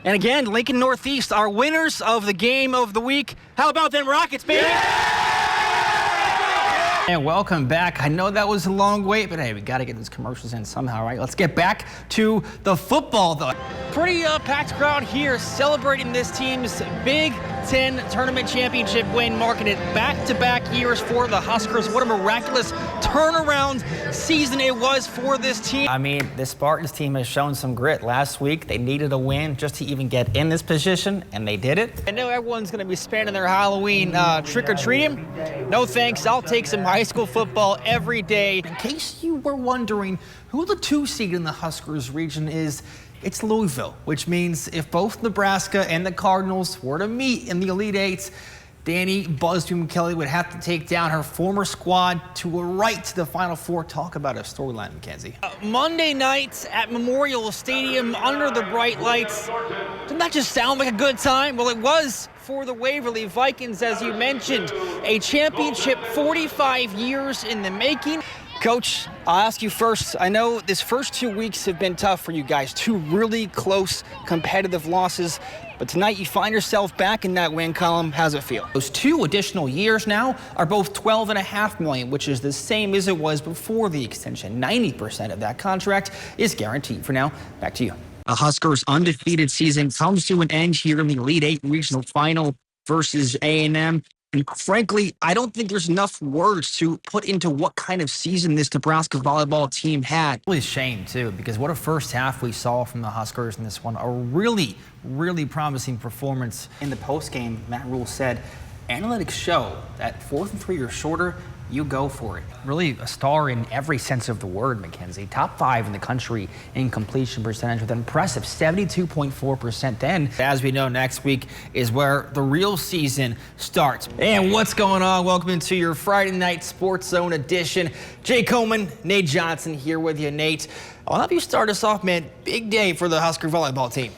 And again, Lincoln Northeast are winners of the game of the week. How about them Rockets, baby? And welcome back. I know that was a long wait, but hey, we got to get those commercials in somehow, right? Let's get back to the football, though. Pretty packed crowd here celebrating this team's Big Ten Tournament Championship win, marking it back-to-back years for the Huskers. What a miraculous turnaround season it was for this team. I mean, the Spartans team has shown some grit. Last week, they needed a win just to even get in this position, and they did it. I know everyone's going to be spending their Halloween trick-or-treating. No thanks. I'll take some high school football every day. In case you were wondering who the 2 seed in the Huskers region is, it's Louisville, which means if both Nebraska and the Cardinals were to meet in the Elite Eight, Danny Busby McKelly would have to take down her former squad to a right to the Final Four. Talk about a storyline, Mackenzie. Monday night at Memorial Stadium under the bright lights. Didn't that just sound like a good time? Well, it was for the Waverly Vikings, as you mentioned. A championship 45 years in the making. Coach, I'll ask you first. I know this first 2 weeks have been tough for you guys. 2 really close competitive losses. But tonight you find yourself back in that win column. How's it feel? Those 2 additional years now are both $12.5 million, which is the same as it was before the extension. 90% of that contract is guaranteed. For now, back to you. The Huskers' undefeated season comes to an end here in the Elite Eight regional final versus A&M. And frankly, I don't think there's enough words to put into what kind of season this Nebraska volleyball team had. Really a shame, too, because what a first half we saw from the Huskers in this one. A really, really promising performance. In the postgame, Matt Rule said, analytics show that 4th and 3 or shorter, you go for it. Really a star in every sense of the word, Mackenzie. Top 5 in the country in completion percentage with an impressive 72.4% then. As we know, next week is where the real season starts. And what's going on? Welcome into your Friday Night Sports Zone edition. Jake Homan, Nate Johnson here with you. Nate, I'll have you start us off, man. Big day for the Husker volleyball team.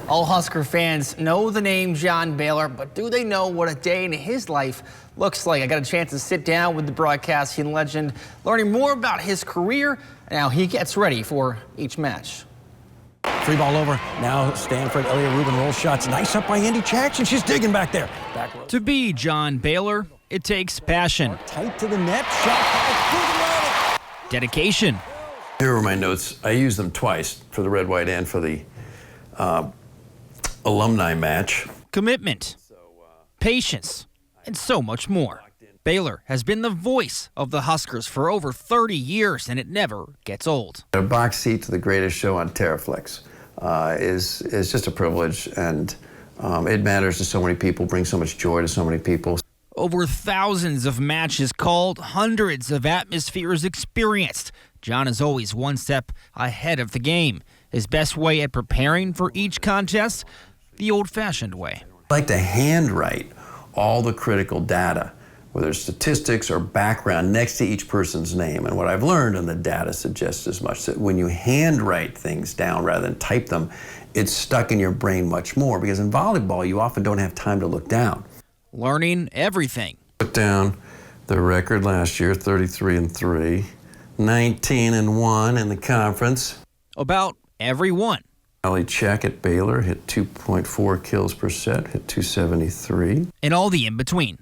All Husker fans know the name John Baylor, but do they know what a day in his life looks like? I got a chance to sit down with the broadcasting legend, learning more about his career and how he gets ready for each match. 3 ball over. Now Stanford, Elia Rubin roll shots. Nice up by Andy Jackson. She's digging back there. To be John Baylor, it takes passion. Tight to the net. Shot. Dedication. Here are my notes. I used them twice for the red, white, and for the alumni match. Commitment, patience, and so much more. Baylor has been the voice of the Huskers for over 30 years, and it never gets old. A box seat to the greatest show on Terraflex is just a privilege, and it matters to so many people, brings so much joy to so many people. Over thousands of matches called, hundreds of atmospheres experienced. John is always one step ahead of the game. His best way at preparing for each contest, the old-fashioned way. I like to handwrite all the critical data, whether it's statistics or background, next to each person's name. And what I've learned, and the data suggests as much, that when you handwrite things down rather than type them, it's stuck in your brain much more, because in volleyball, you often don't have time to look down. Learning everything. Put down the record last year, 33-3, 19-1 in the conference. About everyone. Ali Check at Baylor hit 2.4 kills per set, hit 273. And all the in-between.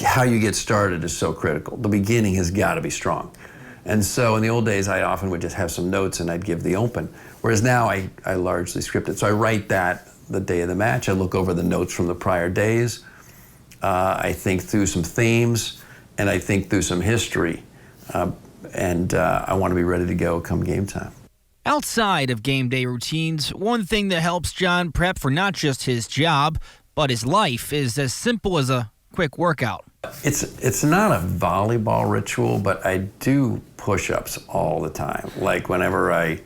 How you get started is so critical. The beginning has got to be strong. And so in the old days, I often would just have some notes and I'd give the open. Whereas now I largely script it. So I write that the day of the match. I look over the notes from the prior days. I think through some themes, and I think through some history. And I want to be ready to go come game time. Outside of game day routines, one thing that helps John prep for not just his job, but his life is as simple as a quick workout. It's not a volleyball ritual, but I do push-ups all the time. Like whenever I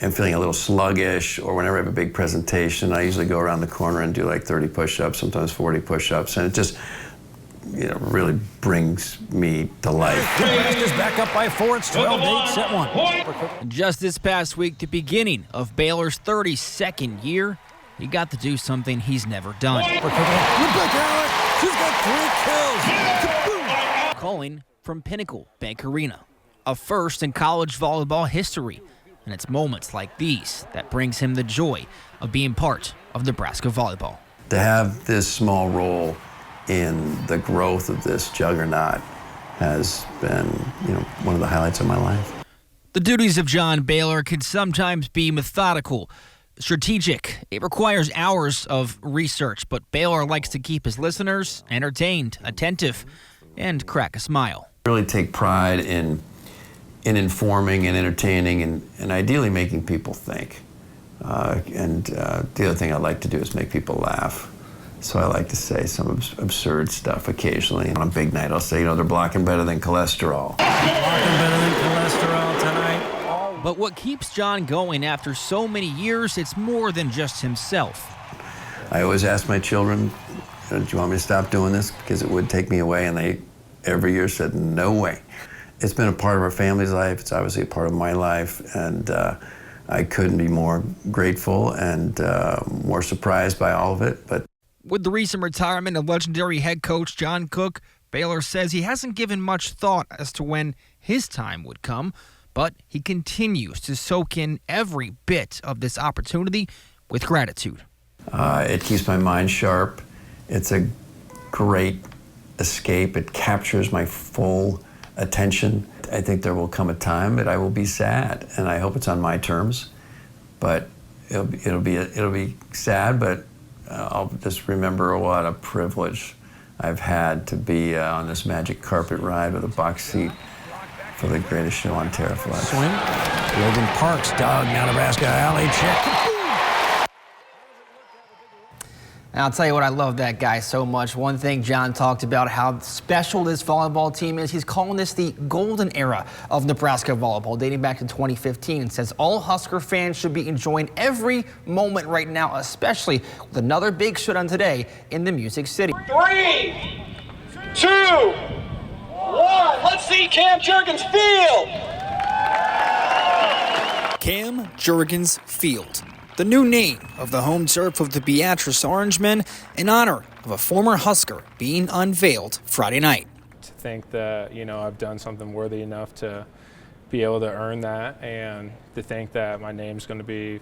am feeling a little sluggish or whenever I have a big presentation, I usually go around the corner and do like 30 push-ups, sometimes 40 push-ups, and it just really brings me to life. Nebraska's back up by 4. It's 12-8, set 1. Just this past week, the beginning of Baylor's 32nd year, he got to do something he's never done. Rebecca, she's got 3 kills. Calling from Pinnacle Bank Arena, a first in college volleyball history. and it's moments like these that brings him the joy of being part of Nebraska volleyball. To have this small role in the growth of this juggernaut has been, one of the highlights of my life. The duties of John Baylor can sometimes be methodical, strategic. It requires hours of research, but Baylor likes to keep his listeners entertained, attentive, and crack a smile. I really take pride in informing and entertaining and ideally making people think. The other thing I like to do is make people laugh. So I like to say some absurd stuff occasionally. On a big night, I'll say, they're blocking better than cholesterol. Blocking better than cholesterol tonight. But what keeps John going after so many years, it's more than just himself. I always ask my children, do you want me to stop doing this? Because it would take me away, and they every year said, no way. It's been a part of our family's life. It's obviously a part of my life, and I couldn't be more grateful and more surprised by all of it. But with the recent retirement of legendary head coach John Cook, Baylor says he hasn't given much thought as to when his time would come, but he continues to soak in every bit of this opportunity with gratitude. It keeps my mind sharp. It's a great escape. It captures my full attention. I think there will come a time that I will be sad, and I hope it's on my terms. But it'll be sad, but I'll just remember what a privilege I've had to be on this magic carpet ride with a box seat for the greatest show on Terra Flesh. Swing. Logan Parks dug now Nebraska alley check. And I'll tell you what, I love that guy so much. One thing John talked about how special this volleyball team is. He's calling this the golden era of Nebraska volleyball, dating back to 2015, and says all Husker fans should be enjoying every moment right now, especially with another big showdown today in the Music City. 3, 2, 1. Let's see Cam Jurgens Field. Cam Jurgens Field, the new name of the home turf of the Beatrice Orangemen, in honor of a former Husker being unveiled Friday night. To think that, I've done something worthy enough to be able to earn that, and to think that my name's going to be,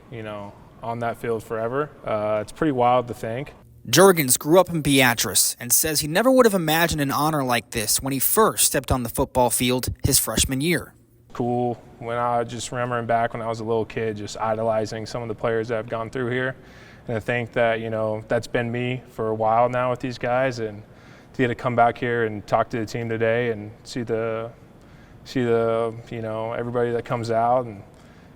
on that field forever, it's pretty wild to think. Jurgens grew up in Beatrice and says he never would have imagined an honor like this when he first stepped on the football field his freshman year. Cool. When I just remembering back when I was a little kid, just idolizing some of the players that have gone through here. And I think that, that's been me for a while now with these guys. And to get to come back here and talk to the team today and see the everybody that comes out, and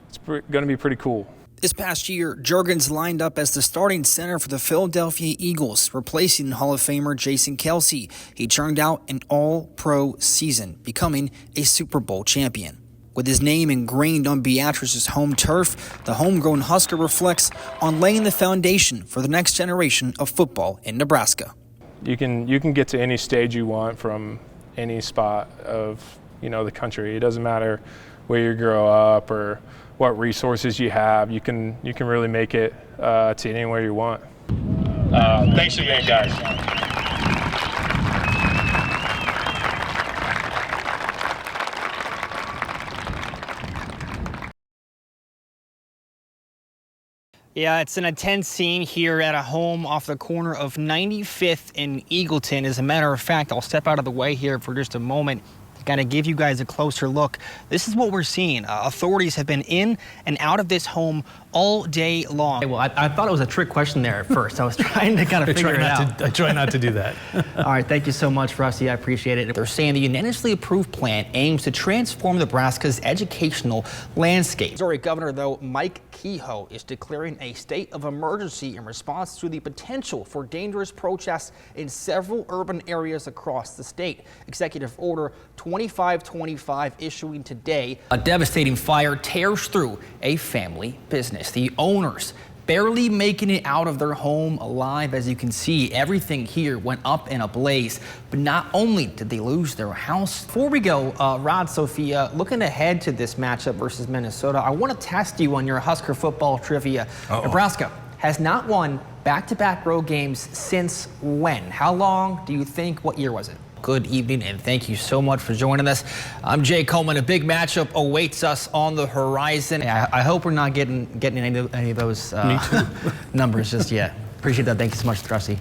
it's going to be pretty cool. This past year, Jurgens lined up as the starting center for the Philadelphia Eagles, replacing Hall of Famer Jason Kelsey. He churned out an all-pro season, becoming a Super Bowl champion. With his name ingrained on Beatrice's home turf, the homegrown Husker reflects on laying the foundation for the next generation of football in Nebraska. You can get to any stage you want from any spot of the country. It doesn't matter where you grow up or what resources you have. You can really make it to anywhere you want. Thanks again, guys. Yeah, it's an intense scene here at a home off the corner of 95th and Eagleton. As a matter of fact, I'll step out of the way here for just a moment to kind of give you guys a closer look. This is what we're seeing. Authorities have been in and out of this home all day long. Well, I thought it was a trick question there at first. I was trying to kind of figure it out. I try not to do that. All right, thank you so much, Rusty. I appreciate it. They're saying the unanimously approved plan aims to transform Nebraska's educational landscape. Missouri Governor, though, Mike Kehoe is declaring a state of emergency in response to the potential for dangerous protests in several urban areas across the state. Executive Order 2525 issuing today. A devastating fire tears through a family business. The owners barely making it out of their home alive. As you can see, everything here went up in a blaze. But not only did they lose their house. Before we go, Rod, Sophia, looking ahead to this matchup versus Minnesota, I want to test you on your Husker football trivia. Nebraska has not won back-to-back road games since when? How long do you think? What year was it? good evening, and thank you so much for joining us. I'm Jay Coleman. A big matchup awaits us on the horizon. I hope we're not getting any of those numbers just yet. Appreciate that. Thank you so much, Trusty.